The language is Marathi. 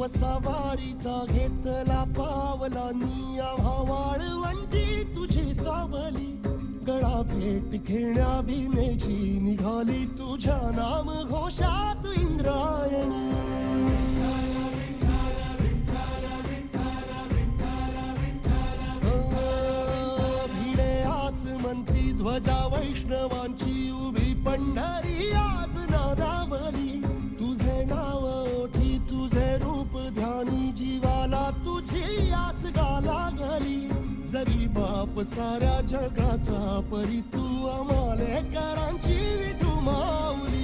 सवारीचा घेतला पावलांनी आम्हा वाळवंटी तुझी सावली. गळा भेट घेण्या भीमेची निघाली तुझ्या नाम घोषात इंद्रायणी. भिडे आसमंती ध्वजा वैष्णवांची उभी पंढरी आज नादावली. तुझे नाव ओठी तुझे रूप ध्यानी जीवाला तुझी आस गाला गली. जरी बाप साऱ्या जगाचा परी तू आम्हाले करांची विठू माऊली.